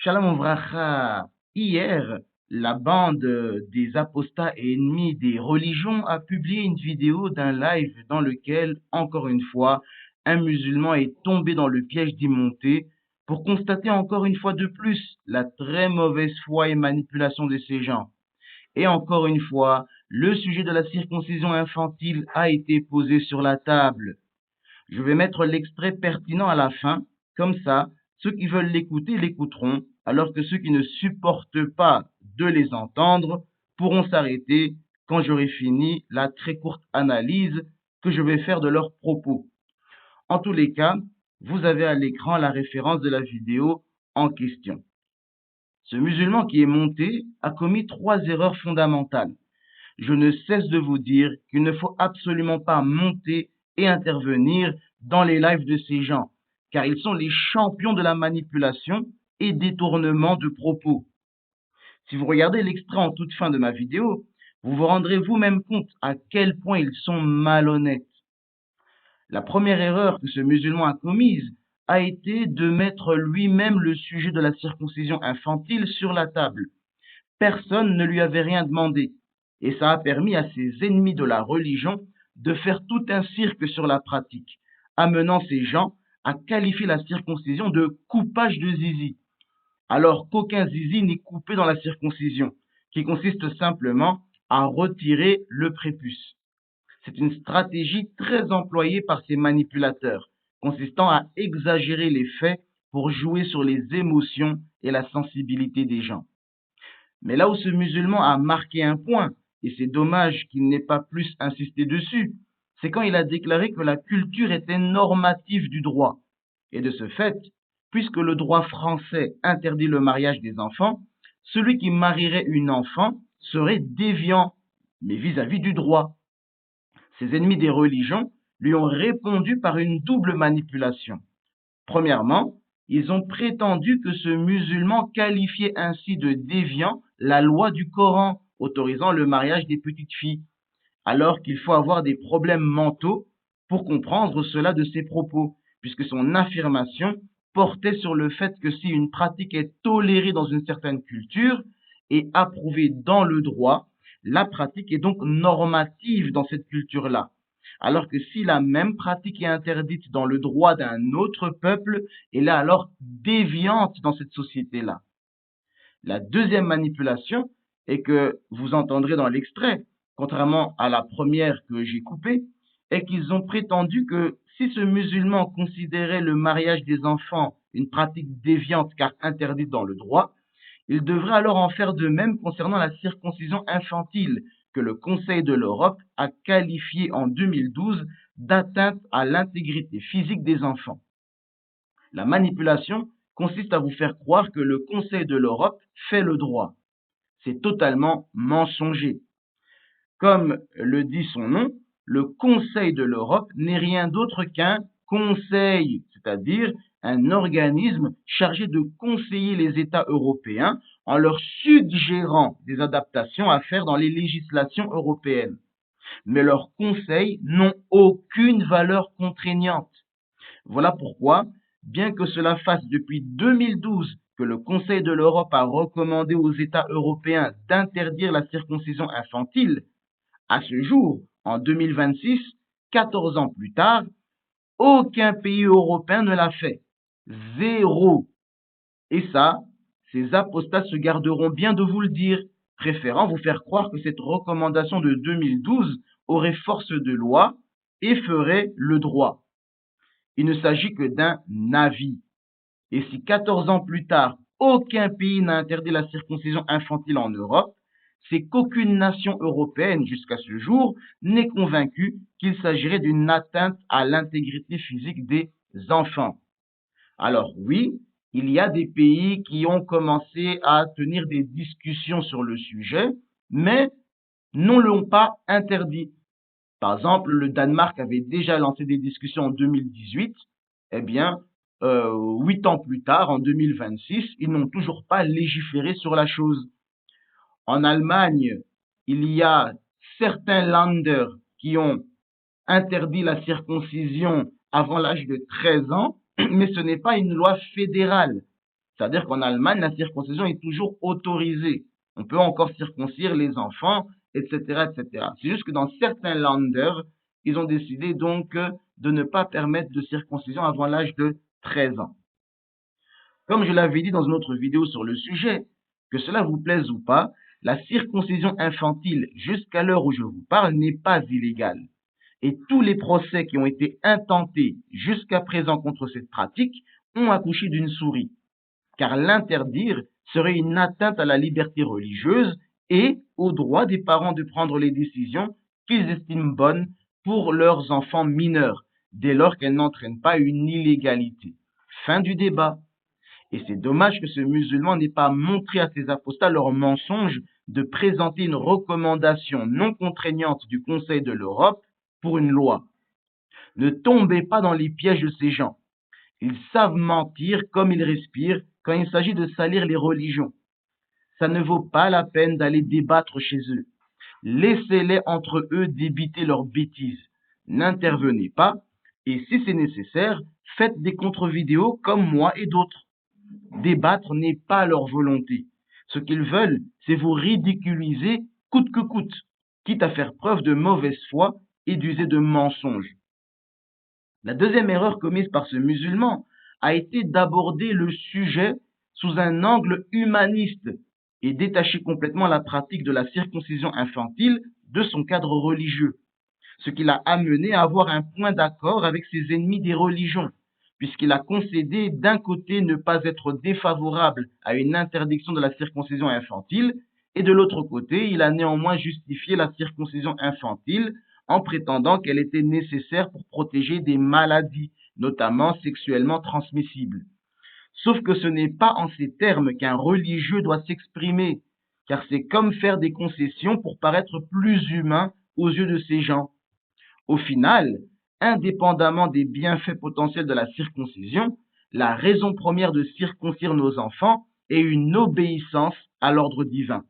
Shalom Vracha. Hier, la bande des apostats et ennemis des religions a publié une vidéo d'un live dans lequel, encore une fois, un musulman est tombé dans le piège d'immonter pour constater encore une fois de plus la très mauvaise foi et manipulation de ces gens. Et encore une fois, le sujet de la circoncision infantile a été posé sur la table. Je vais mettre l'extrait pertinent à la fin, comme ça, ceux qui veulent l'écouter l'écouteront, alors que ceux qui ne supportent pas de les entendre pourront s'arrêter quand j'aurai fini la très courte analyse que je vais faire de leurs propos. En tous les cas, vous avez à l'écran la référence de la vidéo en question. Ce musulman qui est monté a commis 3 erreurs fondamentales. Je ne cesse de vous dire qu'il ne faut absolument pas monter et intervenir dans les lives de ces gens, car ils sont les champions de la manipulation et détournement de propos. Si vous regardez l'extrait en toute fin de ma vidéo, vous vous rendrez vous-même compte à quel point ils sont malhonnêtes. La première erreur que ce musulman a commise a été de mettre lui-même le sujet de la circoncision infantile sur la table. Personne ne lui avait rien demandé. Et ça a permis à ses ennemis de la religion de faire tout un cirque sur la pratique, amenant ces gens à qualifier la circoncision de coupage de zizi, alors qu'aucun zizi n'est coupé dans la circoncision, qui consiste simplement à retirer le prépuce. C'est une stratégie très employée par ces manipulateurs, consistant à exagérer les faits pour jouer sur les émotions et la sensibilité des gens. Mais là où ce musulman a marqué un point, et c'est dommage qu'il n'ait pas plus insisté dessus, c'est quand il a déclaré que la culture était normative du droit. Et de ce fait, puisque le droit français interdit le mariage des enfants, celui qui marierait une enfant serait déviant, mais vis-à-vis du droit. Ses ennemis des religions lui ont répondu par une double manipulation. Premièrement, ils ont prétendu que ce musulman qualifiait ainsi de déviant la loi du Coran autorisant le mariage des petites filles, alors qu'il faut avoir des problèmes mentaux pour comprendre cela de ses propos, puisque son affirmation portait sur le fait que si une pratique est tolérée dans une certaine culture et approuvée dans le droit, la pratique est donc normative dans cette culture-là. Alors que si la même pratique est interdite dans le droit d'un autre peuple, elle est alors déviante dans cette société-là. La deuxième manipulation est que vous entendrez dans l'extrait, contrairement à la première que j'ai coupée, est qu'ils ont prétendu que si ce musulman considérait le mariage des enfants une pratique déviante car interdite dans le droit, il devrait alors en faire de même concernant la circoncision infantile, que le Conseil de l'Europe a qualifié en 2012 d'atteinte à l'intégrité physique des enfants. La manipulation consiste à vous faire croire que le Conseil de l'Europe fait le droit. C'est totalement mensonger. Comme le dit son nom, le Conseil de l'Europe n'est rien d'autre qu'un conseil, c'est-à-dire un organisme chargé de conseiller les États européens en leur suggérant des adaptations à faire dans les législations européennes. Mais leurs conseils n'ont aucune valeur contraignante. Voilà pourquoi, bien que cela fasse depuis 2012 que le Conseil de l'Europe a recommandé aux États européens d'interdire la circoncision infantile, à ce jour, en 2026, 14 ans plus tard, aucun pays européen ne l'a fait. Zéro. Et ça, ces apostats se garderont bien de vous le dire, préférant vous faire croire que cette recommandation de 2012 aurait force de loi et ferait le droit. Il ne s'agit que d'un avis. Et si 14 ans plus tard, aucun pays n'a interdit la circoncision infantile en Europe, c'est qu'aucune nation européenne jusqu'à ce jour n'est convaincue qu'il s'agirait d'une atteinte à l'intégrité physique des enfants. Alors oui, il y a des pays qui ont commencé à tenir des discussions sur le sujet, mais ne l'ont pas interdit. Par exemple, le Danemark avait déjà lancé des discussions en 2018. Eh bien, 8 ans plus tard, en 2026, ils n'ont toujours pas légiféré sur la chose. En Allemagne, il y a certains Länder qui ont interdit la circoncision avant l'âge de 13 ans, mais ce n'est pas une loi fédérale. C'est-à-dire qu'en Allemagne, la circoncision est toujours autorisée. On peut encore circoncire les enfants, etc., etc. C'est juste que dans certains Länder, ils ont décidé donc de ne pas permettre de circoncision avant l'âge de 13 ans. Comme je l'avais dit dans une autre vidéo sur le sujet, que cela vous plaise ou pas, la circoncision infantile jusqu'à l'heure où je vous parle n'est pas illégale. Et tous les procès qui ont été intentés jusqu'à présent contre cette pratique ont accouché d'une souris, car l'interdire serait une atteinte à la liberté religieuse et au droit des parents de prendre les décisions qu'ils estiment bonnes pour leurs enfants mineurs, dès lors qu'elles n'entraînent pas une illégalité. Fin du débat. Et c'est dommage que ce musulman n'ait pas montré à ses apostats leur mensonge de présenter une recommandation non contraignante du Conseil de l'Europe pour une loi. Ne tombez pas dans les pièges de ces gens. Ils savent mentir comme ils respirent quand il s'agit de salir les religions. Ça ne vaut pas la peine d'aller débattre chez eux. Laissez-les entre eux débiter leurs bêtises. N'intervenez pas et si c'est nécessaire, faites des contre-vidéos comme moi et d'autres. Débattre n'est pas leur volonté. Ce qu'ils veulent, c'est vous ridiculiser coûte que coûte, quitte à faire preuve de mauvaise foi et d'user de mensonges. La deuxième erreur commise par ce musulman a été d'aborder le sujet sous un angle humaniste et détacher complètement la pratique de la circoncision infantile de son cadre religieux, ce qui l'a amené à avoir un point d'accord avec ses ennemis des religions, puisqu'il a concédé d'un côté ne pas être défavorable à une interdiction de la circoncision infantile, et de l'autre côté, il a néanmoins justifié la circoncision infantile en prétendant qu'elle était nécessaire pour protéger des maladies, notamment sexuellement transmissibles. Sauf que ce n'est pas en ces termes qu'un religieux doit s'exprimer, car c'est comme faire des concessions pour paraître plus humain aux yeux de ces gens. Au final, indépendamment des bienfaits potentiels de la circoncision, la raison première de circoncire nos enfants est une obéissance à l'ordre divin.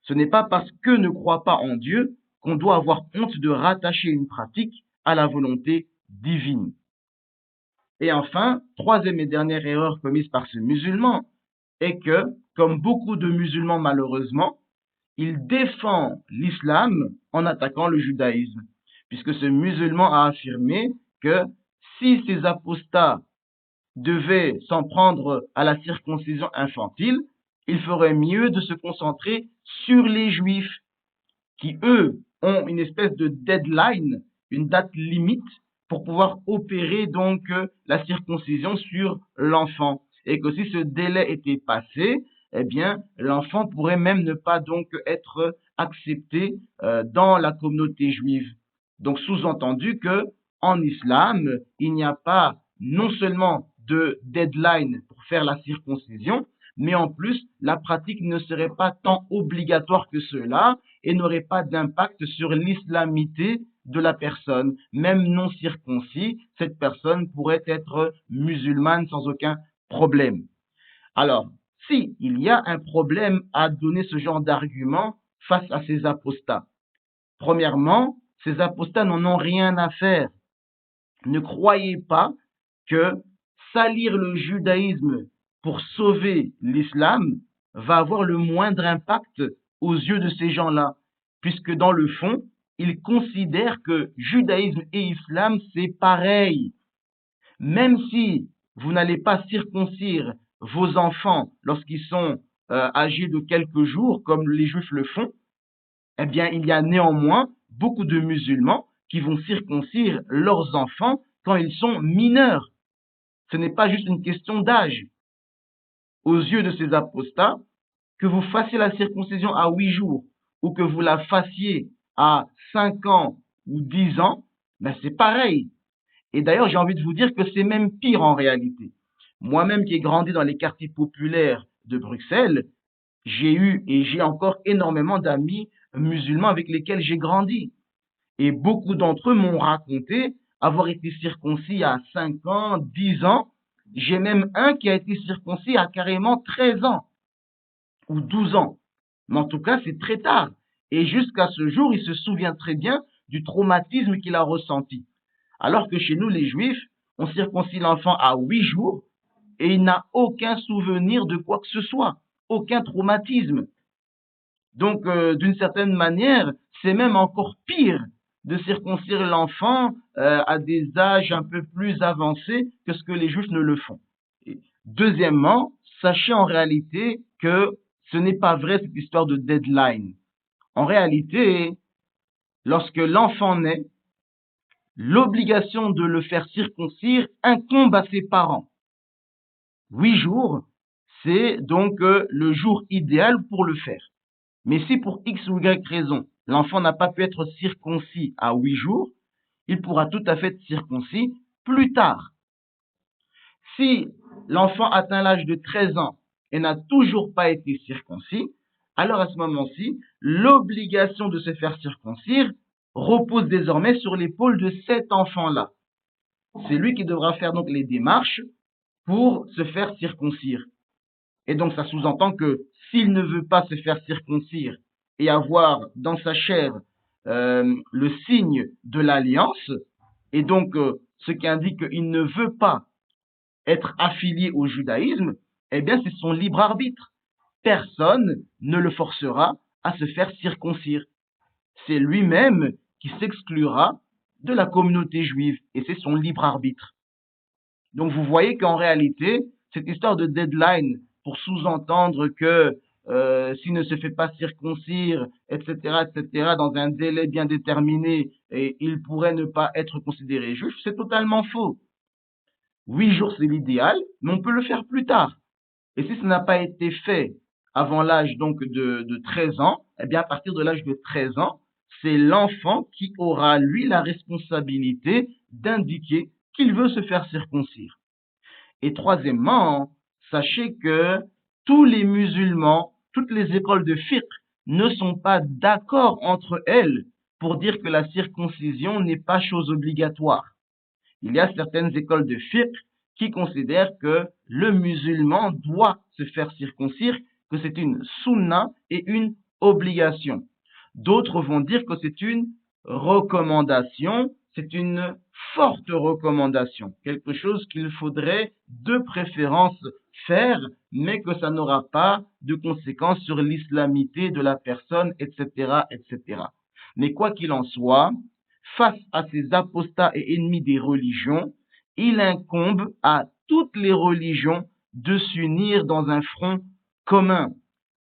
Ce n'est pas parce qu'eux ne croient pas en Dieu qu'on doit avoir honte de rattacher une pratique à la volonté divine. Et enfin, troisième et dernière erreur commise par ce musulman est que, comme beaucoup de musulmans malheureusement, il défend l'islam en attaquant le judaïsme, puisque ce musulman a affirmé que si ces apostats devaient s'en prendre à la circoncision infantile, il ferait mieux de se concentrer sur les juifs, qui eux ont une espèce de deadline, une date limite pour pouvoir opérer donc la circoncision sur l'enfant. Et que si ce délai était passé, eh bien, l'enfant pourrait même ne pas donc être accepté dans la communauté juive. Donc, sous-entendu que en islam, il n'y a pas non seulement de deadline pour faire la circoncision, mais en plus, la pratique ne serait pas tant obligatoire que cela et n'aurait pas d'impact sur l'islamité de la personne. Même non circoncis, cette personne pourrait être musulmane sans aucun problème. Alors, si il y a un problème à donner ce genre d'argument face à ces apostats, premièrement, ces apostats n'en ont rien à faire. Ne croyez pas que salir le judaïsme pour sauver l'islam va avoir le moindre impact aux yeux de ces gens-là, puisque dans le fond, ils considèrent que judaïsme et islam, c'est pareil. Même si vous n'allez pas circoncire vos enfants lorsqu'ils sont âgés de quelques jours, comme les juifs le font, eh bien, il y a néanmoins beaucoup de musulmans qui vont circoncire leurs enfants quand ils sont mineurs. Ce n'est pas juste une question d'âge. Aux yeux de ces apostats, que vous fassiez la circoncision à 8 jours ou que vous la fassiez à 5 ans ou 10 ans, ben c'est pareil. Et d'ailleurs, j'ai envie de vous dire que c'est même pire en réalité. Moi-même qui ai grandi dans les quartiers populaires de Bruxelles, j'ai eu et j'ai encore énormément d'amis musulmans avec lesquels j'ai grandi. Et beaucoup d'entre eux m'ont raconté avoir été circoncis à 5 ans, 10 ans. J'ai même un qui a été circoncis à carrément 13 ans ou 12 ans. Mais en tout cas, c'est très tard. Et jusqu'à ce jour, il se souvient très bien du traumatisme qu'il a ressenti. Alors que chez nous, les juifs, on circoncie l'enfant à 8 jours et il n'a aucun souvenir de quoi que ce soit, aucun traumatisme. Donc, d'une certaine manière, c'est même encore pire de circoncire l'enfant à des âges un peu plus avancés que ce que les juifs ne le font. Et deuxièmement, sachez en réalité que ce n'est pas vrai cette histoire de deadline. En réalité, lorsque l'enfant naît, l'obligation de le faire circoncire incombe à ses parents. 8 jours, c'est donc le jour idéal pour le faire. Mais si pour X ou Y raison, l'enfant n'a pas pu être circoncis à 8 jours, il pourra tout à fait être circoncis plus tard. Si l'enfant atteint l'âge de 13 ans et n'a toujours pas été circoncis, alors à ce moment-ci, l'obligation de se faire circoncire repose désormais sur l'épaule de cet enfant-là. C'est lui qui devra faire donc les démarches pour se faire circoncire. Et donc ça sous-entend que s'il ne veut pas se faire circoncire et avoir dans sa chair le signe de l'alliance, et donc ce qui indique qu'il ne veut pas être affilié au judaïsme, eh bien c'est son libre arbitre. Personne ne le forcera à se faire circoncire. C'est lui-même qui s'exclura de la communauté juive, et c'est son libre arbitre. Donc vous voyez qu'en réalité, cette histoire de deadline pour sous-entendre que s'il ne se fait pas circoncire, etc., dans un délai bien déterminé, et il pourrait ne pas être considéré juif, c'est totalement faux. 8 jours, c'est l'idéal, mais on peut le faire plus tard. Et si ça n'a pas été fait avant l'âge donc de 13 ans, eh bien à partir de l'âge de 13 ans, c'est l'enfant qui aura, lui, la responsabilité d'indiquer qu'il veut se faire circoncire. Et troisièmement, sachez que tous les musulmans, toutes les écoles de fiqh ne sont pas d'accord entre elles pour dire que la circoncision n'est pas chose obligatoire. Il y a certaines écoles de fiqh qui considèrent que le musulman doit se faire circoncire, que c'est une sunna et une obligation. D'autres vont dire que c'est une recommandation, c'est une forte recommandation, quelque chose qu'il faudrait de préférence faire, mais que ça n'aura pas de conséquences sur l'islamité de la personne, etc., etc. Mais quoi qu'il en soit, face à ces apostats et ennemis des religions, il incombe à toutes les religions de s'unir dans un front commun.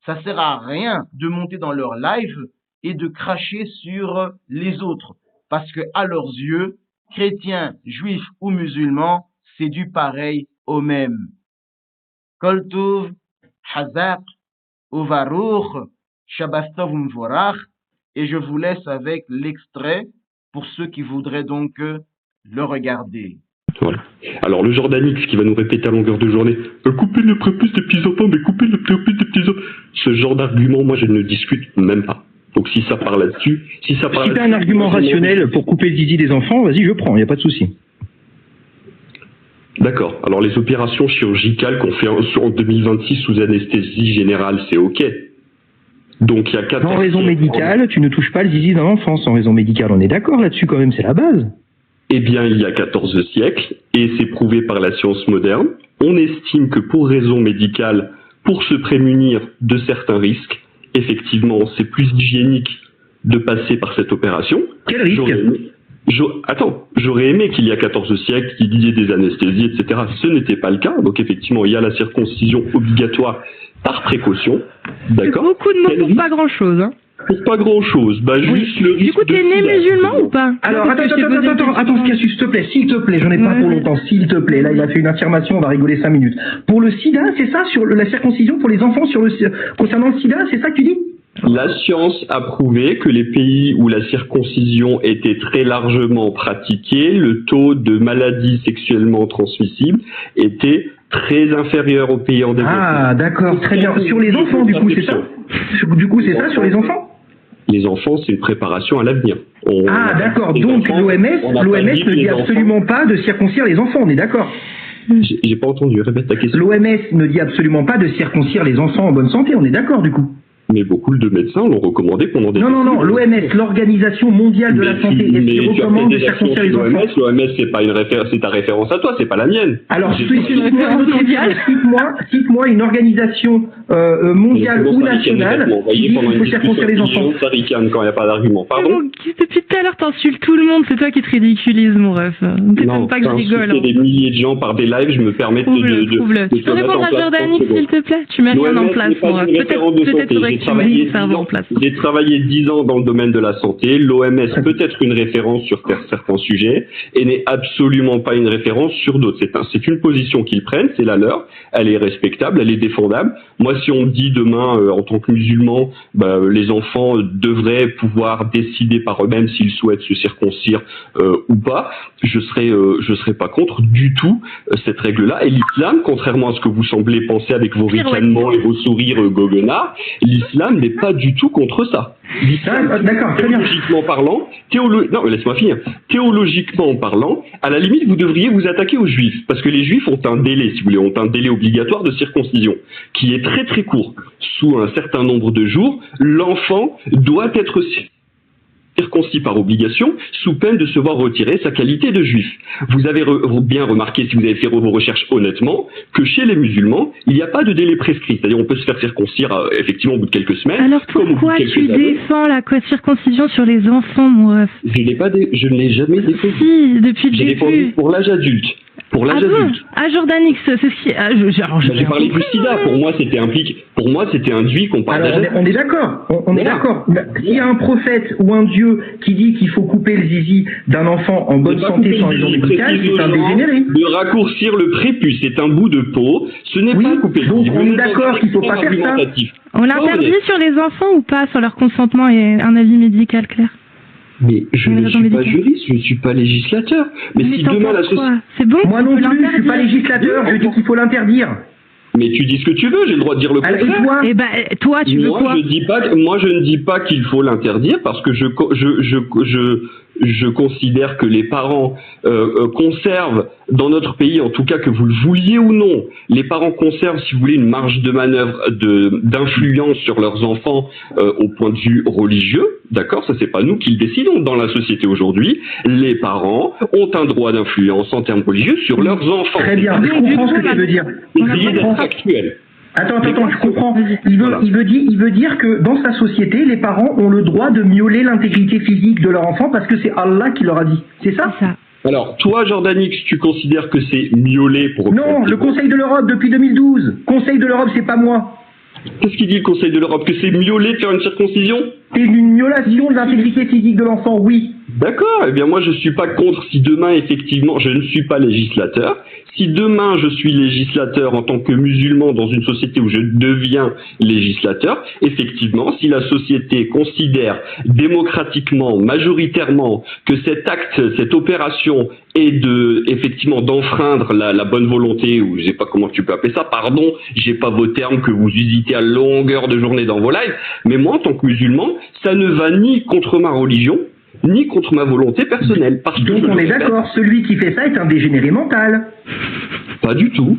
Ça sert à rien de monter dans leur live et de cracher sur les autres, parce que à leurs yeux, chrétiens, juifs ou musulmans, c'est du pareil au même. Kol Tov, Hazak, Uvaruch, Shabbat Tov Umvorach, et je vous laisse avec l'extrait pour ceux qui voudraient donc le regarder. Voilà. Alors le Jordanix qui va nous répéter à longueur de journée coupez le prépuce des petits enfants, mais coupez le prépuce des petits enfants. Ce genre d'argument, moi je ne discute même pas. Donc si ça part là-dessus, si tu as un argument rationnel pour couper le zizi des enfants, vas-y, je prends, il n'y a pas de souci. D'accord. Alors les opérations chirurgicales qu'on fait en 2026 sous anesthésie générale, c'est ok. Donc il y a 14. Sans raison médicale, tu ne touches pas le zizi d'un enfant. Sans raison médicale, on est d'accord là-dessus quand même, c'est la base. Eh bien, il y a 14 siècles, et c'est prouvé par la science moderne, on estime que pour raison médicale, pour se prémunir de certains risques, effectivement, c'est plus hygiénique de passer par cette opération. Quel risque? J'aurais aimé qu'il y a 14 siècles, qu'il y ait des anesthésies, etc. Ce n'était pas le cas, donc effectivement, il y a la circoncision obligatoire par précaution. D'accord. Beaucoup de mots pour pas grand-chose, hein. Pour pas grand-chose, juste le risque. Du coup, t'es né musulman ou pas? Alors, attends, Cassius, s'il te plaît, j'en ai pas pour longtemps, s'il te plaît. Là, il a fait une affirmation, on va rigoler 5 minutes. Pour le sida, c'est ça, sur la circoncision pour les enfants, concernant le sida, c'est ça que tu dis? La science a prouvé que les pays où la circoncision était très largement pratiquée, le taux de maladies sexuellement transmissibles était très inférieur aux pays en développement. Ah, d'accord, très bien. Sur les enfants, du coup, c'est ça? Du coup, c'est ça, sur les enfants? Les enfants, c'est une préparation à l'avenir. Ah, d'accord. Donc, l'OMS ne dit absolument pas de circoncire les enfants, on est d'accord? J'ai pas entendu, répète ta question. L'OMS ne dit absolument pas de circoncire les enfants en bonne santé, on est d'accord, du coup? Mais beaucoup de médecins l'ont recommandé pendant des années. Non, l'OMS, l'Organisation mondiale de la santé, est-ce qu'il recommande de circoncire les enfants? L'OMS, c'est pas une référence, c'est ta référence à toi, c'est pas la mienne. Alors, cite-moi une organisation mondiale ou nationale qui dit qu'il faut circoncire les enfants. Ça ricane quand il n'y a pas d'argument. Pardon? Depuis tout à l'heure, t'insultes tout le monde, c'est toi qui te ridiculises, mon ref. Non, pas que je rigole. Hein. Des milliers de gens par des lives, je me permets de tu peux répondre à Jordanix, s'il te plaît? Tu mets rien en place, mon ref. Peut-être faudrait que tu mettes une serve en place. J'ai travaillé 10 ans dans le domaine de la santé. L'OMS peut être une référence sur certains sujets et n'est absolument pas une référence sur d'autres. C'est une position qu'ils prennent, c'est la leur. Elle est respectable, elle est défendable. Moi, si on me dit demain, en tant que musulman, les enfants devraient pouvoir décider par eux-mêmes s'ils souhaitent se circoncire ou pas, je serais pas contre du tout cette règle-là. Et l'islam, contrairement à ce que vous semblez penser avec vos ricanements et vos sourires goguenards, l'islam n'est pas du tout contre ça. D'accord, très bien. Théologiquement parlant, non, laisse-moi finir. Théologiquement parlant, à la limite, vous devriez vous attaquer aux juifs, parce que les juifs ont un délai, si vous voulez, ont un délai obligatoire de circoncision, qui est très très court. Sous un certain nombre de jours, l'enfant doit être circoncis par obligation, sous peine de se voir retirer sa qualité de juif. Vous avez bien remarqué, si vous avez fait vos recherches honnêtement, que chez les musulmans, il n'y a pas de délai prescrit. C'est-à-dire on peut se faire circoncire effectivement au bout de quelques semaines. Alors pourquoi tu défends la circoncision sur les enfants, mon ref? Je ne l'ai jamais défendu. Si, depuis le début. J'ai défendu pour l'âge adulte. Pour l'âge adulte. Ah, Jordanix, c'est ce qui... j'ai parlé du sida. Pour moi, c'était induit qu'on parle d'âge adulte. On est d'accord. On est d'accord. S'il y a un prophète ou un dieu qui dit qu'il faut couper le zizi d'un enfant en bonne santé sans raison médicale, c'est un dégénéré. De raccourcir le prépuce, c'est un bout de peau. Ce n'est pas couper le zizi. Donc on est d'accord qu'il ne faut pas faire ça. On l'interdit sur les enfants ou pas, sur leur consentement et un avis médical clair? Mais je ne suis pas juriste, je ne suis pas législateur. Mais si demain la société... C'est bon? Moi non plus, je ne suis pas législateur, je dis qu'il faut l'interdire. Mais tu dis ce que tu veux, j'ai le droit de dire le contraire. Et toi, tu veux quoi? Moi, je ne dis pas qu'il faut l'interdire parce que je considère que les parents conservent, dans notre pays, en tout cas que vous le vouliez ou non, les parents conservent, si vous voulez, une marge de manœuvre d'influence sur leurs enfants au point de vue religieux. D'accord, ça c'est pas nous qui le décidons. Dans la société aujourd'hui, les parents ont un droit d'influence en termes religieux sur leurs enfants. Très bien, je comprends ce que tu veux dire. Essayez d'être factuel. Attends, je comprends. Il veut dire que dans sa société, les parents ont le droit de violer l'intégrité physique de leur enfant parce que c'est Allah qui leur a dit. C'est ça? Alors, toi, Jordanix, tu considères que c'est miauler pour... Non, le Conseil de l'Europe depuis 2012. Conseil de l'Europe, c'est pas moi. Qu'est-ce qu'il dit le Conseil de l'Europe? Que c'est miauler de faire une circoncision? C'est une violation de l'intégrité physique de l'enfant, oui. D'accord, eh bien moi je suis pas contre si demain effectivement je ne suis pas législateur. Si demain je suis législateur en tant que musulman dans une société où je deviens législateur, effectivement, si la société considère démocratiquement, majoritairement que cet acte, cette opération est effectivement d'enfreindre la bonne volonté, ou je sais pas comment tu peux appeler ça, pardon, j'ai pas vos termes que vous usitez à longueur de journée dans vos lives, mais moi en tant que musulman, ça ne va ni contre ma religion, ni contre ma volonté personnelle. Parce que donc on est d'accord, celui qui fait ça est un dégénéré mental. Pas du tout.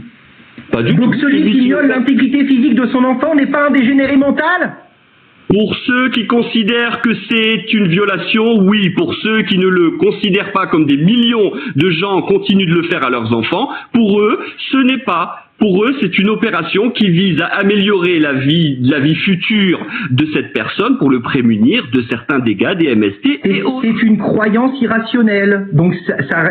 Donc celui qui viole l'intégrité physique de son enfant n'est pas un dégénéré mental? Pour ceux qui considèrent que c'est une violation, oui. Pour ceux qui ne le considèrent pas, comme des millions de gens continuent de le faire à leurs enfants, pour eux, ce n'est pas. Pour eux, c'est une opération qui vise à améliorer la vie future de cette personne pour le prémunir de certains dégâts des MST. C'est une croyance irrationnelle. Donc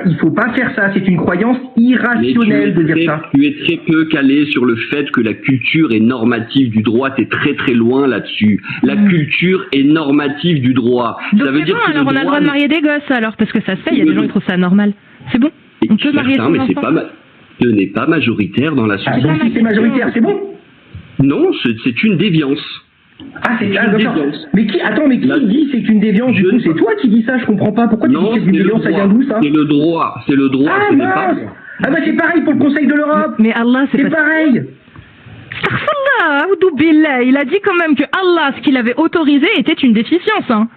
il faut pas faire ça. C'est une croyance irrationnelle de dire ça. Tu es très peu calé sur le fait que la culture est normative du droit. T'es très très loin là-dessus. La culture est normative du droit. Donc ça veut dire que alors on a le droit de marier des gosses alors parce que ça se fait. Il y a des gens qui trouvent ça normal. C'est bon. On peut marier son enfant. Ce n'est pas majoritaire dans la société. Donc si c'est majoritaire, c'est bon? Non, c'est une déviance. Ah, c'est une déviance. Mais qui dit c'est une déviance du coup? C'est toi qui dis ça, je comprends pas. Pourquoi tu dis que c'est une déviance? Ça vient d'où ça? C'est le droit, Ah, bah c'est pareil pour le Conseil de l'Europe. Mais Allah, c'est pareil. Astaghfirullah, il a dit quand même que Allah, ce qu'il avait autorisé était une déficience, hein.